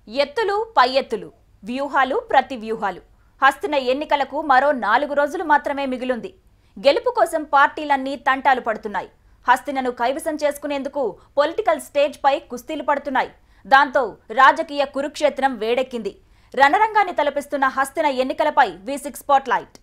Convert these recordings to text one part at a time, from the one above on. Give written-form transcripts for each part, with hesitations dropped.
ఎత్తులు పై ఎత్తులు వ్యూహాలు ప్రతి వ్యూహాలు హస్తిన ఎన్నికలకు మరో 4 రోజులు మాత్రమే మిగిలింది. గెలుపు కోసం పార్టీలన్నీ తంటాలు పడుతున్నాయి. హస్తినను కైవసం చేసుకునేందుకు పొలిటికల్ స్టేజ్ పై కుస్తీలు పడుతున్నాయి. దాంతో రాజకీయ కురుక్షేత్రం వేడెక్కింది. రణరంగాన్ని తలపిస్తున్న హస్తిన ఎన్నికలపై V6 స్పాట్ లైట్.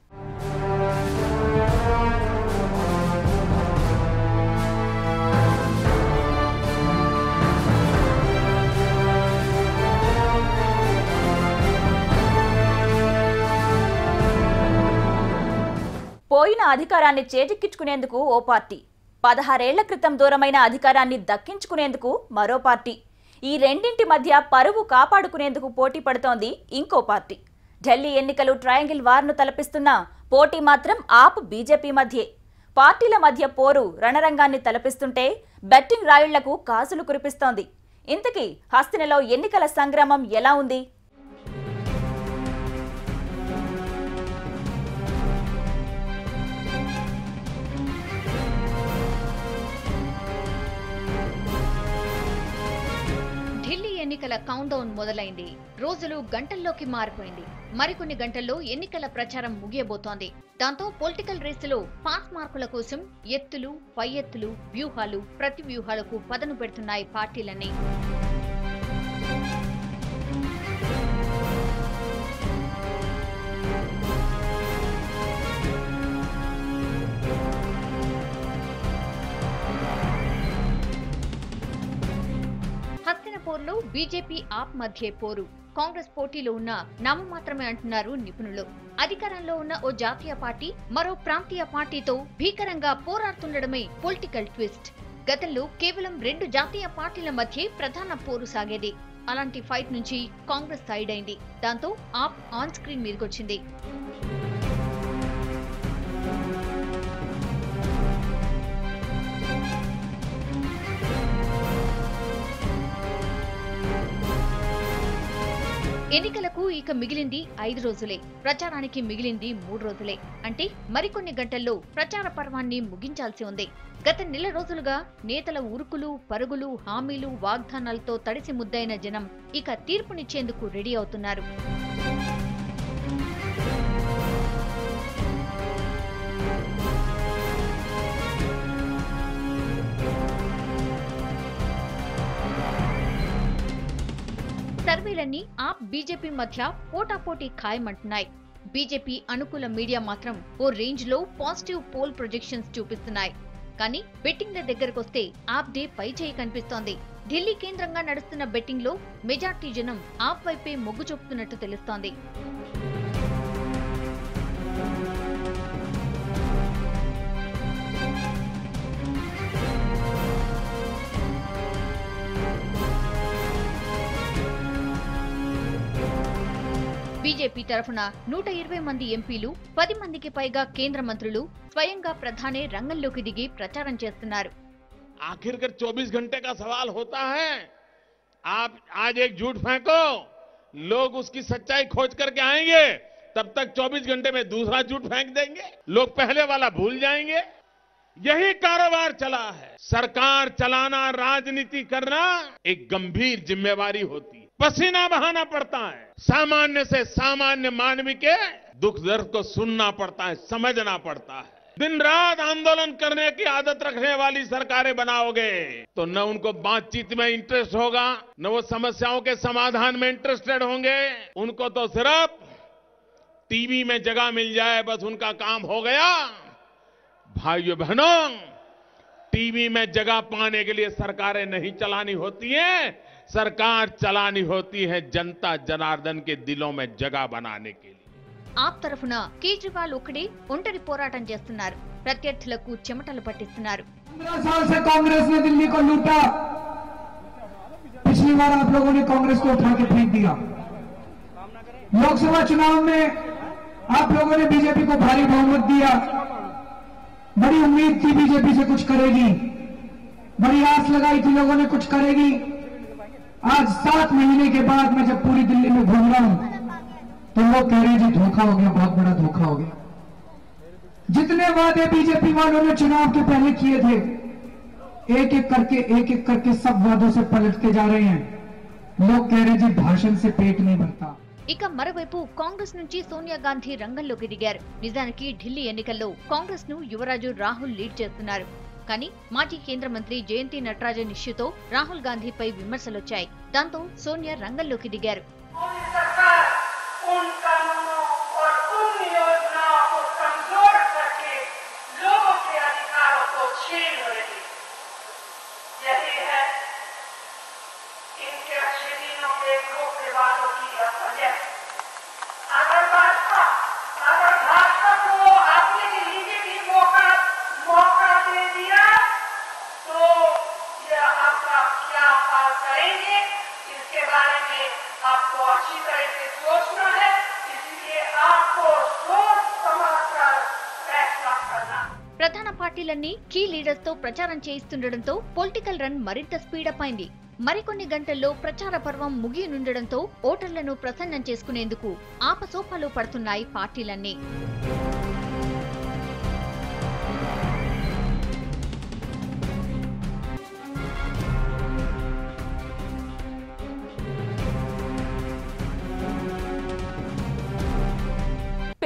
పోయిన అధికారాన్ని చేజిక్కించుకునేందుకు ఓ పార్టీ, 16 ఏళ్ల క్రితం దూరమైన అధికారాన్ని దక్కించుకునేందుకు మరో పార్టీ, ఈ రెండింటి మధ్య పరువు కాపాడుకునేందుకు పోటీ పడుతోంది ఇంకో పార్టీ. ఢిల్లీ ఎన్నికలు ట్రయాంగిల్ వార్ను తలపిస్తున్న పోటీ మాత్రం ఆప్ బీజేపీ మధ్యే. పార్టీల మధ్య పోరు రణరంగాన్ని తలపిస్తుంటే బెట్టింగ్ రాయుళ్లకు కాసులు కురిపిస్తోంది. ఇంతకీ హస్తినలో ఎన్నికల సంగ్రామం ఎలా ఉంది? ఢిల్లీ ఎన్నికల కౌంట్ డౌన్ మొదలైంది. రోజులు గంటల్లోకి మారిపోయింది. మరికొన్ని గంటల్లో ఎన్నికల ప్రచారం ముగియబోతోంది. దాంతో పొలిటికల్ రేసులో పాస్ మార్కుల కోసం ఎత్తులు పై ఎత్తులు వ్యూహాలు ప్రతి వ్యూహాలకు పదను పెడుతున్నాయి పార్టీలన్నీ. హస్తినపూర్లో బీజేపీ ఆప్ మధ్య పోరు. కాంగ్రెస్ పోటీలో ఉన్న నామమాత్రమే అంటున్నారు నిపుణులు. అధికారంలో ఉన్న ఓ జాతీయ పార్టీ మరో ప్రాంతీయ పార్టీతో భీకరంగా పోరాడుతుండడమే పొలిటికల్ ట్విస్ట్. గతంలో కేవలం 2 జాతీయ పార్టీల మధ్య ప్రధాన పోరు సాగేది. అలాంటి ఫైట్ నుంచి కాంగ్రెస్ సైడ్ అయింది. దాంతో ఆప్ ఆన్ స్క్రీన్ మీదకొచ్చింది. ఎన్నికలకు ఇక మిగిలింది 5 రోజులే. ప్రచారానికి మిగిలింది 3 రోజులే. అంటే మరికొన్ని గంటల్లో ప్రచార పర్వాన్ని ముగించాల్సి ఉంది. గత నెల రోజులుగా నేతల ఉరుకులు పరుగులు హామీలు వాగ్దానాలతో తడిసి ముద్దైన జనం ఇక తీర్పునిచ్చేందుకు రెడీ అవుతున్నారు. సర్వేలన్నీ ఆప్ బీజేపీ మధ్య పోటాపోటీ ఖాయమంటున్నాయి. బీజేపీ అనుకూల మీడియా మాత్రం ఓ రేంజ్ లో పాజిటివ్ పోల్ ప్రొజెక్షన్స్ చూపిస్తున్నాయి. కానీ బెట్టింగ్ల దగ్గరకొస్తే ఆప్ డే పై చేయి కనిపిస్తోంది. ఢిల్లీ కేంద్రంగా నడుస్తున్న బెట్టింగ్ లో మెజార్టీ జనం ఆప్ వైపే మొగ్గు చూపుతున్నట్టు తెలుస్తోంది. బీజేపీ తరఫున 120 మంది ఎంపీలు, 10 మందికి పైగా కేంద్ర మంత్రులు స్వయంగా ప్రధానే రంగంలోకి దిగి ప్రచారం చేస్తున్నారు. आखिरकार 24 घंटे का सवाल होता है. आप आज एक झूठ फेंको, लोग उसकी सच्चाई खोज करके आएंगे, तब तक 24 घंटे में दूसरा झूठ फेंक देंगे, लोग पहले वाला भूल जाएंगे. यही कारोबार चला है. सरकार चलाना, राजनीति करना एक गंभीर जिम्मेवारी होती है. पसीना बहाना पड़ता है. सामान्य से सामान्य मानवी के दुख दर्द को सुनना पड़ता है, समझना पड़ता है. दिन रात आंदोलन करने की आदत रखने वाली सरकारें बनाओगे तो न उनको बातचीत में इंटरेस्ट होगा, न वो समस्याओं के समाधान में इंटरेस्टेड होंगे. उनको तो सिर्फ टीवी में जगह मिल जाए बस उनका काम हो गया. भाइयों बहनों, टीवी में जगह पाने के लिए सरकारें नहीं चलानी होती हैं, सरकार चलानी होती है जनता जनार्दन के दिलों में जगह बनाने के लिए. ఆప్ తరఫున కేజ్రీవాల్ ఒక్కడే ఒంటరి పోరాటం చేస్తున్నారు. ప్రత్యర్థులకు చెమటలు పట్టిస్తున్నారు. 15 साल से कांग्रेस ने दिल्ली को लूटा. पिछली बार आप लोगों ने कांग्रेस को उठा के फेंक दिया. लोकसभा चुनाव में आप लोगों ने बीजेपी को भारी बहुमत दिया. बड़ी उम्मीद थी बीजेपी से कुछ करेगी, बड़ी आस लगाई थी लोगों ने कुछ करेगी. आज 7 महीने के बाद मैं जब पूरी दिल्ली में घूम रहा हूं तो वो कह रहे जी धोखा हो गया, बहुत बड़ा धोखा हो गया. जितने वादे बीजेपी वालों ने चुनाव के पहले किए थे, एक एक करके सब वादों से पलटते जा रहे हैं. लोग कह रहे जी भाषण से पेट नहीं भरता। ఇక మరోవైపు కాంగ్రెస్ నుంచి సోనియా గాంధీ రంగంలోకి దిగారు. నిజానికి ఢిల్లీ ఎన్నికల్లో కాంగ్రెస్ ను యువరాజు రాహుల్ లీడ్ చేస్తున్నారు. కానీ మాజీ కేంద్ర మంత్రి జయంతి నటరాజన్ ఇష్యూతో రాహుల్ గాంధీపై విమర్శలొచ్చాయి. దాంతో సోనియా రంగంలోకి దిగారు. ప్రధాన పార్టీలన్నీ కీ లీడర్స్ తో ప్రచారం చేయిస్తుండటంతో పొలిటికల్ రన్ మరింత స్పీడప్ అయింది. మరికొన్ని గంటల్లో ప్రచార పర్వం ముగియనుండడంతో ఓటర్లను ప్రసన్నం చేసుకునేందుకు ఆపసోపాలు పడుతున్నాయి పార్టీలన్నీ.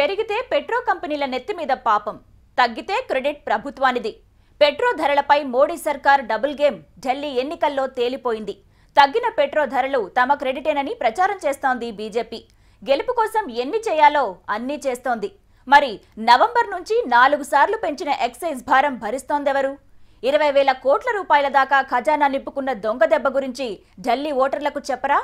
పెరిగితే పెట్రో కంపెనీల నెత్తి మీద పాపం, తగ్గితే క్రెడిట్ ప్రభుత్వానిది. పెట్రో ధరలపై మోడీ సర్కార్ డబుల్ గేమ్ ఢిల్లీ ఎన్నికల్లో తేలిపోయింది. తగ్గిన పెట్రో ధరలు తమ క్రెడిటేనని ప్రచారం చేస్తోంది బీజేపీ. గెలుపు కోసం ఎన్ని చేయాలో అన్నీ చేస్తోంది. మరి నవంబర్ నుంచి 4 సార్లు పెంచిన ఎక్సైజ్ భారం భరిస్తోందెవరు? 20,000 కోట్ల రూపాయల దాకా ఖజానా నింపుకున్న దొంగ దెబ్బ గురించి ఢిల్లీ ఓటర్లకు చెప్పరా?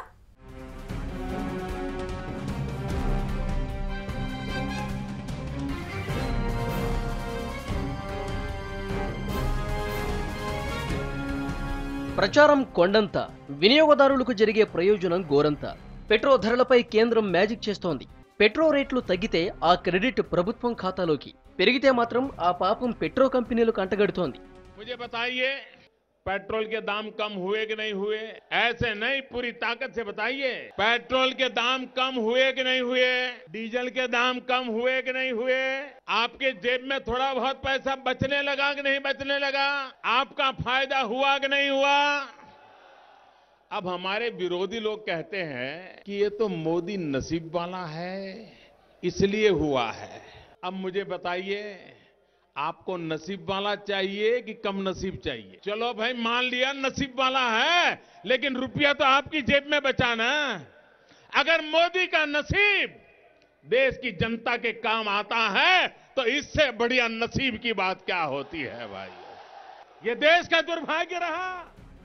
ప్రచారం కొండంత, వినియోగదారులకు జరిగే ప్రయోజనం గోరంత. పెట్రో ధరలపై కేంద్రం మ్యాజిక్ చేస్తోంది. పెట్రో రేట్లు తగ్గితే ఆ క్రెడిట్ ప్రభుత్వం ఖాతాలోకి, పెరిగితే మాత్రం ఆ పాపం పెట్రో కంపెనీలకు అంటగడుతోంది. मुझे बताइए, पेट्रोल के दाम कम हुए कि नहीं हुए? ऐसे नहीं, पूरी ताकत से बताइए। पेट्रोल के दाम कम हुए कि नहीं हुए? डीजल के दाम कम हुए कि नहीं हुए? आपके जेब में थोड़ा बहुत पैसा बचने लगा कि नहीं बचने लगा? आपका फायदा हुआ कि नहीं हुआ? अब हमारे विरोधी लोग कहते हैं कि ये तो मोदी नसीब वाला है, इसलिए हुआ है। अब मुझे बताइए, आपको नसीब वाला चाहिए कि कम नसीब चाहिए? चलो भाई, मान लिया नसीब वाला है, लेकिन रुपया तो आपकी जेब में बचा ना। अगर मोदी का नसीब देश की जनता के काम आता है तो इससे बढ़िया नसीब की बात क्या होती है भाई? ये देश का दुर्भाग्य रहा।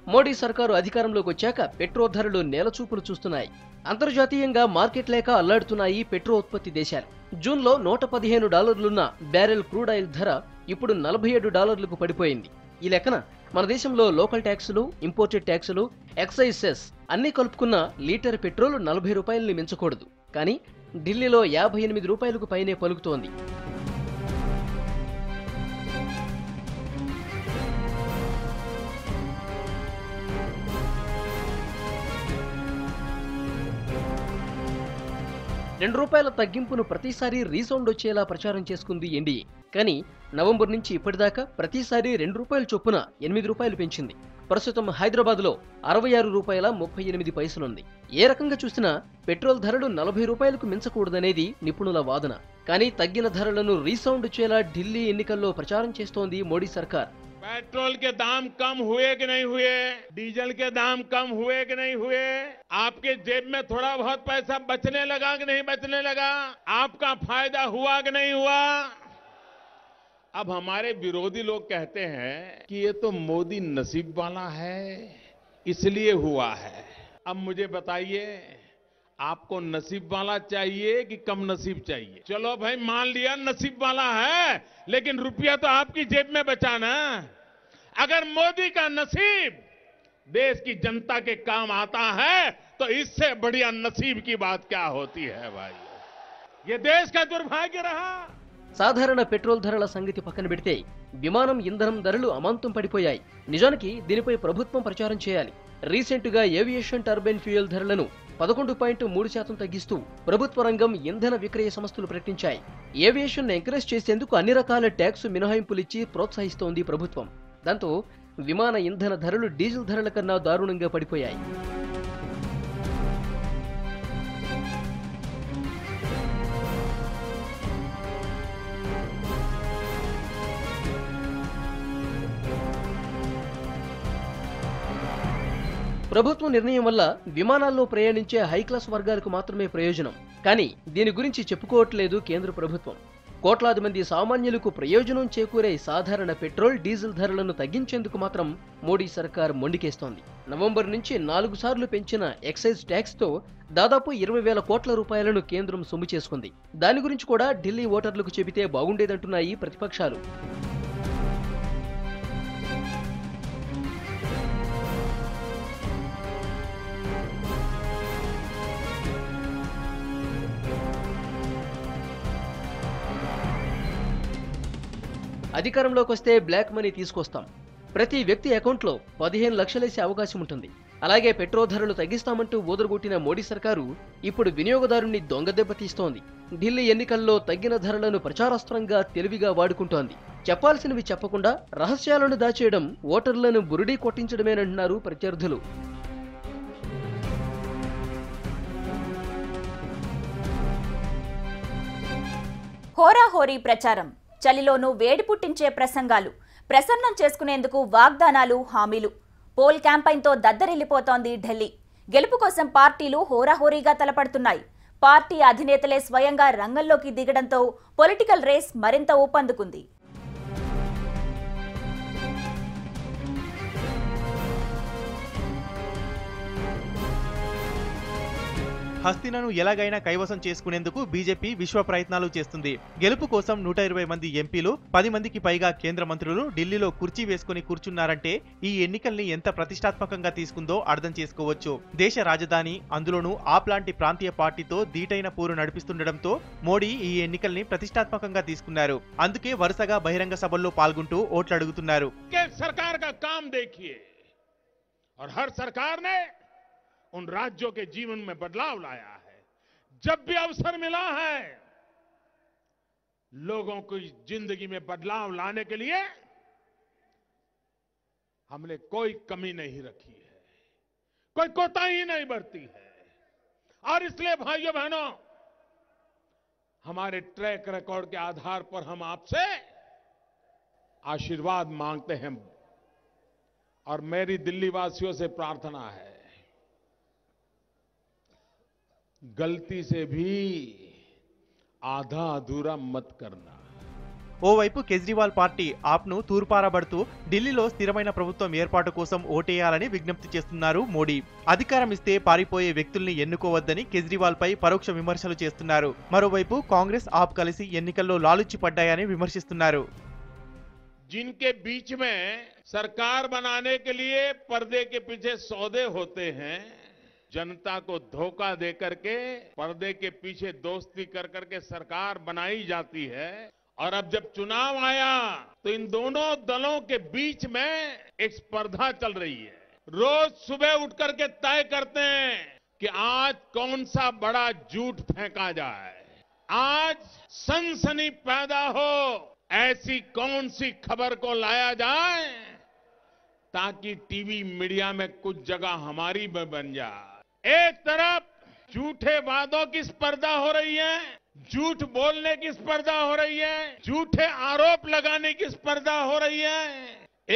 మోడీ సర్కారు అధికారంలోకి వచ్చాక పెట్రో ధరలు నేలచూపులు చూస్తున్నాయి. అంతర్జాతీయంగా మార్కెట్ లేక అల్లాడుతున్నాయి పెట్రో ఉత్పత్తి దేశాలు. జూన్లో $115 బ్యారెల్ క్రూడ్ ఆయిల్ ధర ఇప్పుడు $47కు పడిపోయింది. ఈ లెక్కన మన దేశంలో లోకల్ ట్యాక్సులు, ఇంపోర్టెడ్ ట్యాక్సులు, ఎక్సైజ్ సెస్ అన్ని కలుపుకున్న లీటర్ పెట్రోల్ $40 మించకూడదు. కానీ ఢిల్లీలో $58 పైనే పలుకుతోంది. $2 తగ్గింపును ప్రతిసారి రీసౌండ్ వచ్చేలా ప్రచారం చేసుకుంది ఎన్డీఏ. కానీ నవంబర్ నుంచి ఇప్పటిదాకా ప్రతిసారి $2 చొప్పున $8 పెంచింది. ప్రస్తుతం హైదరాబాద్లో $66.38 ఉంది. ఏ రకంగా చూసినా పెట్రోల్ ధరలు $40కు మించకూడదనేది నిపుణుల వాదన. కానీ తగ్గిన ధరలను రీసౌండ్ వచ్చేలా ఢిల్లీ ఎన్నికల్లో ప్రచారం చేస్తోంది మోడీ సర్కార్. पेट्रोल के दाम कम हुए कि नहीं हुए? डीजल के दाम कम हुए कि नहीं हुए? आपके जेब में थोड़ा बहुत पैसा बचने लगा कि नहीं बचने लगा? आपका फायदा हुआ कि नहीं हुआ? अब हमारे विरोधी लोग कहते हैं कि ये तो मोदी नसीब वाला है, इसलिए हुआ है। अब मुझे बताइए, आपको नसीब वाला चाहिए कि कम नसीब चाहिए? चलो भाई, मान लिया नसीब वाला है, लेकिन रुपया तो आपकी जेब में बचा ना। अगर मोदी का नसीब देश की जनता के काम आता है तो इससे बढ़िया नसीब की बात क्या होती है भाई? ये देश का दुर्भाग्य रहा। సాధారణ పెట్రోల్ ధరల సంగతి పక్కన పెడితే విమానం ఇంధనం ధరలు అమాంతం పడిపోయాయి. నిజానికి దీనిపై ప్రభుత్వం ప్రచారం చేయాలి. రీసెంట్గా ఏవియేషన్ టర్బైన్ ఫ్యూయల్ ధరలను 11.3% తగ్గిస్తూ ప్రభుత్వ రంగం ఇంధన విక్రయ సంస్థలు ప్రకటించాయి. ఏవియేషన్ ఎంకరేజ్ చేసేందుకు అన్ని రకాల ట్యాక్స్ మినహాయింపులిచ్చి ప్రోత్సహిస్తోంది ప్రభుత్వం. దాంతో విమాన ఇంధన ధరలు డీజిల్ ధరల కన్నా దారుణంగా పడిపోయాయి. ప్రభుత్వ నిర్ణయం వల్ల విమానాల్లో ప్రయాణించే హైక్లాస్ వర్గాలకు మాత్రమే ప్రయోజనం. కానీ దీని గురించి చెప్పుకోవట్లేదు కేంద్ర ప్రభుత్వం. కోట్లాది మంది సామాన్యులకు ప్రయోజనం చేకూరే సాధారణ పెట్రోల్, డీజిల్ ధరలను తగ్గించేందుకు మాత్రం మోడీ సర్కార్ మొండికేస్తోంది. నవంబర్ నుంచి 4 సార్లు పెంచిన ఎక్సైజ్ ట్యాక్స్తో దాదాపు 20,000 కోట్ల రూపాయలను కేంద్రం సొమ్ము చేసుకుంది. దాని గురించి కూడా ఢిల్లీ ఓటర్లకు చెబితే బాగుండేదంటున్నాయి ప్రతిపక్షాలు. అధికారంలోకి వస్తే బ్లాక్ మనీ తీసుకొస్తాం, ప్రతి వ్యక్తి అకౌంట్లో 15 లక్షలేసే అవకాశం ఉంటుంది, అలాగే పెట్రోల్ ధరలు తగ్గిస్తామంటూ ఊదరగొట్టిన మోడీ సర్కారు ఇప్పుడు వినియోగదారుణ్ణి దొంగదెబ్బ తీస్తోంది. ఢిల్లీ ఎన్నికల్లో తగ్గిన ధరలను ప్రచారాస్త్రంగా తెలివిగా వాడుకుంటోంది. చెప్పాల్సినవి చెప్పకుండా రహస్యాలను దాచేయడం ఓటర్లను బురిడీ కొట్టించడమేనంటున్నారు ప్రత్యర్థులు. హోరాహోరీ ప్రచారం, చలిలోనూ వేడి పుట్టించే ప్రసంగాలు, ప్రసన్నం చేసుకునేందుకు వాగ్దానాలు, హామీలు. పోల్ క్యాంపైన్తో దద్దరిల్లిపోతోంది ఢిల్లీ. గెలుపు కోసం పార్టీలు హోరాహోరీగా తలపడుతున్నాయి. పార్టీ అధినేతలే స్వయంగా రంగంలోకి దిగడంతో పొలిటికల్ రేస్ మరింత ఊపందుకుంది. హస్తినను ఎలాగైనా కైవసం చేసుకునేందుకు బీజేపీ విశ్వ ప్రయత్నాలు చేస్తుంది. గెలుపు కోసం 120 మంది ఎంపీలు, 10 మందికి పైగా కేంద్ర మంత్రులు ఢిల్లీలో కుర్చీ వేసుకుని కూర్చున్నారంటే ఈ ఎన్నికల్ని ఎంత ప్రతిష్టాత్మకంగా తీసుకుందో అర్థం చేసుకోవచ్చు. దేశ రాజధాని, అందులోనూ ఆప్ లాంటి ప్రాంతీయ పార్టీతో దీటైన పోరు నడిపిస్తుండటంతో మోడీ ఈ ఎన్నికల్ని ప్రతిష్టాత్మకంగా తీసుకున్నారు. అందుకే వరుసగా బహిరంగ సభల్లో పాల్గొంటూ ఓట్లు అడుగుతున్నారు. उन राज्यों के जीवन में बदलाव लाया है। जब भी अवसर मिला है लोगों की जिंदगी में बदलाव लाने के लिए हमने कोई कमी नहीं रखी है, कोई कोताही नहीं बरती है। और इसलिए भाइयों बहनों, हमारे ट्रैक रिकॉर्ड के आधार पर हम आपसे आशीर्वाद मांगते हैं। और मेरी दिल्ली वासियों से प्रार्थना है, गलती से भी आधा अधूरा मत करना। ఓవైపు కేజ్రీవాల్ పార్టీ ఆప్ను తూర్పారబడుతూ ఢిల్లీలో స్థిరమైన ప్రభుత్వం ఏర్పాటు కోసం ఓటేయాలని విజ్ఞప్తి చేస్తున్నారు మోడీ. అధికారం ఇస్తే పారిపోయే వ్యక్తుల్ని ఎన్నుకోవద్దని కేజ్రీవాల్ పై పరోక్ష విమర్శలు చేస్తున్నారు. మరోవైపు కాంగ్రెస్ ఆప్ కలిసి ఎన్నికల్లో లాలుచి పడ్డాయని విమర్శిస్తున్నారు. जिनके बीच में सरकार बनाने के लिए पर्दे के पीछे सौदे होते हैं, जनता को धोखा दे करके पर्दे के पीछे दोस्ती कर करके सरकार बनाई जाती है। और अब जब चुनाव आया तो इन दोनों दलों के बीच में एक स्पर्धा चल रही है। रोज सुबह उठ करके तय करते हैं कि आज कौन सा बड़ा झूठ फेंका जाए, आज सनसनी पैदा हो ऐसी कौन सी खबर को लाया जाए ताकि टीवी मीडिया में कुछ जगह हमारी में बन जाए। एक तरफ झूठे वादों की स्पर्धा हो रही है, झूठ बोलने की स्पर्धा हो रही है, झूठे आरोप लगाने की स्पर्धा हो रही है।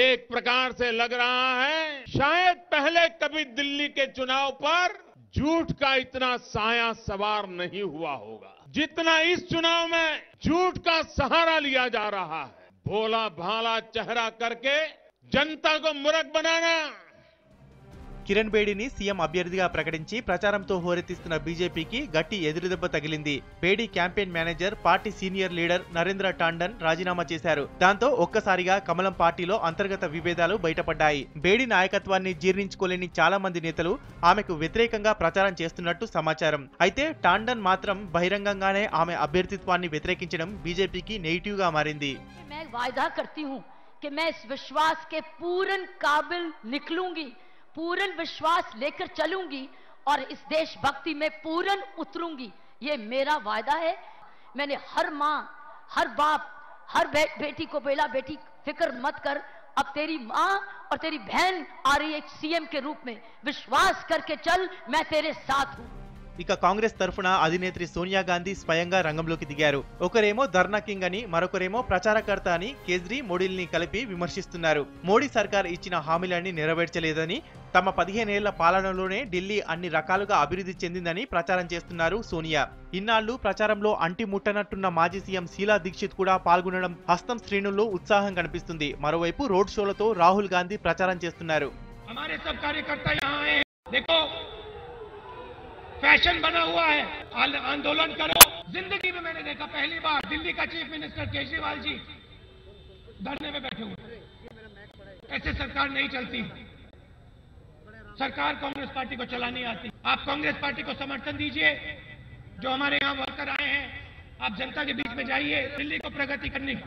एक प्रकार से लग रहा है शायद पहले कभी दिल्ली के चुनाव पर झूठ का इतना साया सवार नहीं हुआ होगा जितना इस चुनाव में झूठ का सहारा लिया जा रहा है। भोला भाला चेहरा करके जनता को मूर्ख बनाना। కిరణ్ బేడీని సీఎం అభ్యర్థిగా ప్రకటించి ప్రచారంతో హోరెత్తిస్తున్న బీజేపీకి గట్టి ఎదురుదెబ్బ తగిలింది. Bedi campaign manager, party senior leader Narendra Tandon రాజీనామా చేశారు. దాంతో ఒక్కసారిగా కమలం పార్టీలో అంతర్గత విభేదాలు బయటపడ్డాయి. బేడీ నాయకత్వాన్ని జీర్ణించుకోలేని చాలా మంది నేతలు ఆమెకు వ్యతిరేకంగా ప్రచారం చేస్తున్నట్టు సమాచారం. అయితే టాండన్ మాత్రం బహిరంగంగానే ఆమె అభ్యర్థిత్వాన్ని వ్యతిరేకించడం బీజేపీకి నెగిటివ్ గా మారింది. पूर्ण विश्वास लेकर चलूंगी और इस देशभक्ति में पूर्ण उतरूंगी, ये मेरा वायदा है। मैंने हर माँ, हर बाप, हर बेटी को बोला, बेटी फिक्र मत कर, अब तेरी माँ और तेरी बहन आ रही है सीएम के रूप में, विश्वास करके चल, मैं तेरे साथ हूँ। ఇక కాంగ్రెస్ తరఫున అధినేత్రి సోనియా గాంధీ స్వయంగా రంగంలోకి దిగారు. ఒకరేమో ధర్నా కింగ్ అని, మరొకరేమో ప్రచారకర్త అని కేజ్రీ మోడీల్ని కలిపి విమర్శిస్తున్నారు. మోడీ సర్కార్ ఇచ్చిన హామీలన్నీ నెరవేర్చలేదని, తమ 15 ఏళ్ల పాలనలోనే ఢిల్లీ అన్ని రకాలుగా అభివృద్ధి చెందిందని ప్రచారం చేస్తున్నారు సోనియా. ఇన్నాళ్లు ప్రచారంలో అంటి ముట్టనట్టున్న మాజీ సీఎం శీలా దీక్షిత్ కూడా పాల్గొనడం హస్తం శ్రేణుల్లో ఉత్సాహం కనిపిస్తుంది. మరోవైపు రోడ్ షోలతో రాహుల్ గాంధీ ప్రచారం చేస్తున్నారు. फैशन बना हुआ है, आंदोलन करो। जिंदगी में मैंने देखा पहली बार दिल्ली का चीफ मिनिस्टर केजरीवाल जी धरने में बैठे हुए। ऐसे सरकार नहीं चलती। सरकार कांग्रेस पार्टी को चलानी आती। आप कांग्रेस पार्टी को समर्थन दीजिए। जो हमारे यहाँ वर्कर आए हैं, आप जनता के बीच में जाइए। दिल्ली को प्रगति करनी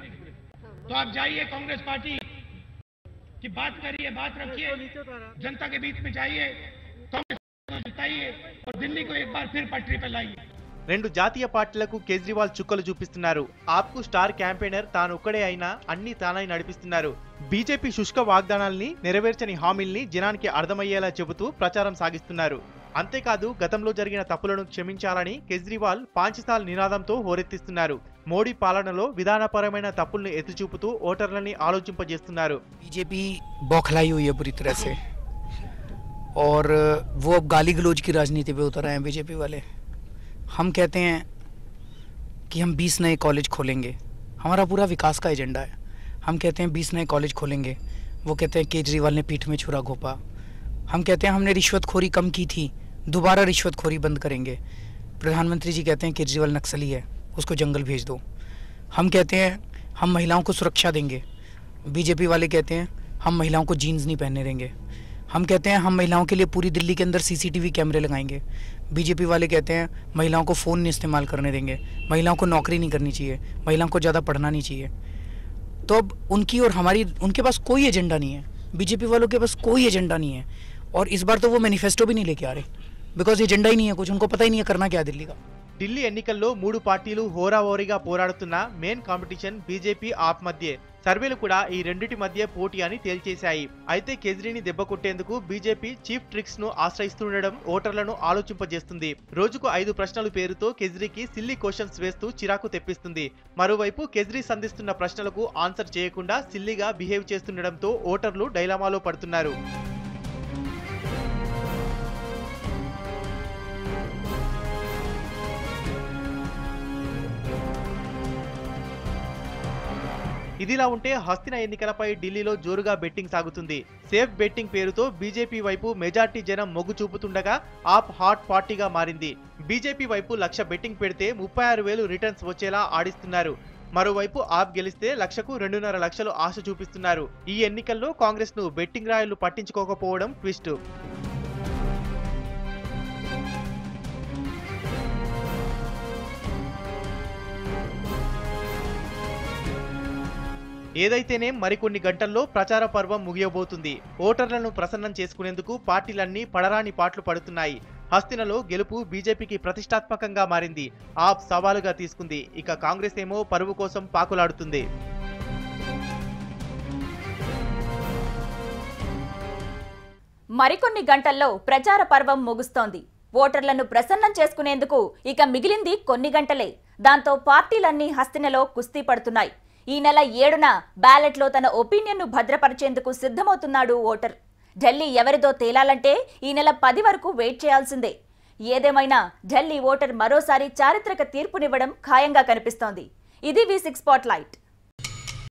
तो आप जाइए, कांग्रेस पार्टी की बात करिए, बात रखिए, जनता के बीच में जाइए, कांग्रेस और दिल्ली को एक बार फिर पटरी पर लाइए। రెండు జాతీయ పార్టీలకు కేజ్రీవాల్ చుక్కలు చూపిస్తున్నారు. ఆప్కు స్టార్ క్యాంపెయినర్ తానొక్కడే అయినా అన్ని తానై నడిపిస్తున్నారు. బీజేపీ శుష్క వాగ్దానాల్ని, నెరవేర్చని హామీల్ని జనానికి అర్థమయ్యేలా చెబుతూ ప్రచారం సాగిస్తున్నారు. అంతేకాదు గతంలో జరిగిన తప్పులను క్షమించాలని కేజ్రీవాల్ పాంచసాల్ నినాదంతో హోరెత్తిస్తున్నారు. మోడీ పాలనలో విధానపరమైన తప్పుల్ని ఎత్తిచూపుతూ ఓటర్లని ఆలోచింపజేస్తున్నారు. బీజేపీ బౌखलाई हुई है बुरी तरह से और वो अब गाली गलौज की राजनीति पे उतर आए हैं बीजेपी वाले। हम कहते हैं कि हम 20 नए कॉलेज खोलेंगे, हमारा पूरा विकास का एजेंडा है। हम कहते हैं 20 नए कॉलेज खोलेंगे, वो कहते हैं केजरीवाल ने पीठ में छुरा घोंपा। हम कहते हैं हमने रिश्वतखोरी कम की थी, दोबारा रिश्वतखोरी बंद करेंगे। प्रधानमंत्री जी कहते हैं केजरीवाल नक्सली है, उसको जंगल भेज दो। हम कहते हैं हम महिलाओं को सुरक्षा देंगे, बीजेपी वाले कहते हैं हम महिलाओं को जीन्स नहीं पहनने देंगे। हम कहते हैं हम महिलाओं के लिए पूरी दिल्ली के अंदर सीसीटीवी कैमरे लगाएंगे, बीजेपी वाले कहते हैं महिलाओं को फ़ोन नहीं इस्तेमाल करने देंगे, महिलाओं को नौकरी नहीं करनी चाहिए, महिलाओं को ज़्यादा पढ़ना नहीं चाहिए। तो अब उनकी और हमारी, उनके पास कोई एजेंडा नहीं है, बीजेपी वालों के पास कोई एजेंडा नहीं है। और इस बार तो वो मैनिफेस्टो भी नहीं लेके आ रहे, बिकॉज एजेंडा ही नहीं है कुछ, उनको पता ही नहीं है करना क्या दिल्ली का। ఢిల్లీ ఎన్నికల్లో 3 పార్టీలు హోరాహోరీగా పోరాడుతున్న మెయిన్ కాంపిటీషన్ బీజేపీ ఆప్ మధ్య. సర్వేలు కూడా ఈ రెండిటి మధ్య పోటీ అని తేల్చేశాయి. అయితే కేజ్రీని దెబ్బకొట్టేందుకు బీజేపీ చీఫ్ ట్రిక్స్ ను ఆశ్రయిస్తుండడం ఓటర్లను ఆలోచింపజేస్తుంది. రోజుకు 5 ప్రశ్నలు పేరుతో కేజ్రీకి సిల్లీ క్వశ్చన్స్ వేస్తూ చిరాకు తెప్పిస్తుంది. మరోవైపు కేజ్రీ సంధిస్తున్న ప్రశ్నలకు ఆన్సర్ చేయకుండా సిల్లీగా బిహేవ్ చేస్తుండడంతో ఓటర్లు డైలమాలో పడుతున్నారు. ఇదిలా ఉంటే హస్తిన ఎన్నికలపై ఢిల్లీలో జోరుగా బెట్టింగ్ సాగుతుంది. సేఫ్ బెట్టింగ్ పేరుతో బీజేపీ వైపు మెజార్టీ జనం మొగ్గు చూపుతుండగా ఆప్ హాట్ పార్టీగా మారింది. బీజేపీ వైపు 1,00,000 బెట్టింగ్ పెడితే 36,000 రిటర్న్స్ వచ్చేలా ఆడిస్తున్నారు. మరోవైపు ఆప్ గెలిస్తే 1,00,000కు 2.5 లక్షలు ఆశ చూపిస్తున్నారు. ఈ ఎన్నికల్లో కాంగ్రెస్ ను బెట్టింగ్ రాయళ్లు పట్టించుకోకపోవడం ట్విస్ట్. ఏదైతేనే మరికొన్ని గంటల్లో ప్రచార పర్వం ముగియబోతుంది. ఓటర్లను ప్రసన్నం చేసుకునేందుకు పార్టీలన్నీ పడరాని పాట్లు పడుతున్నాయి. హస్తినలో గెలుపు బీజేపీకి ప్రతిష్టాత్మకంగా మారింది. ఆప్ సవాలుగా తీసుకుంది. ఇక కాంగ్రెస్ ఏమో పరువు కోసం పాకులాడుతుంది. మరికొన్ని గంటల్లో ప్రచార పర్వం ముగుస్తోంది. ఓటర్లను ప్రసన్నం చేసుకునేందుకు ఇక మిగిలింది కొన్ని గంటలే. దాంతో పార్టీలన్నీ హస్తినలో కుస్తీ పడుతున్నాయి. ఈ నెల 7న బ్యాలెట్లో తన ఒపీనియన్ను భద్రపరిచేందుకు సిద్ధమవుతున్నాడు ఓటర్. ఢిల్లీ ఎవరిదో తేలాలంటే ఈ నెల 10 వరకు వెయిట్ చేయాల్సిందే. ఏదేమైనా ఢిల్లీ ఓటర్ మరోసారి చారిత్రక తీర్పునివ్వడం ఖాయంగా కనిపిస్తోంది. ఇది V6 స్పాట్లైట్.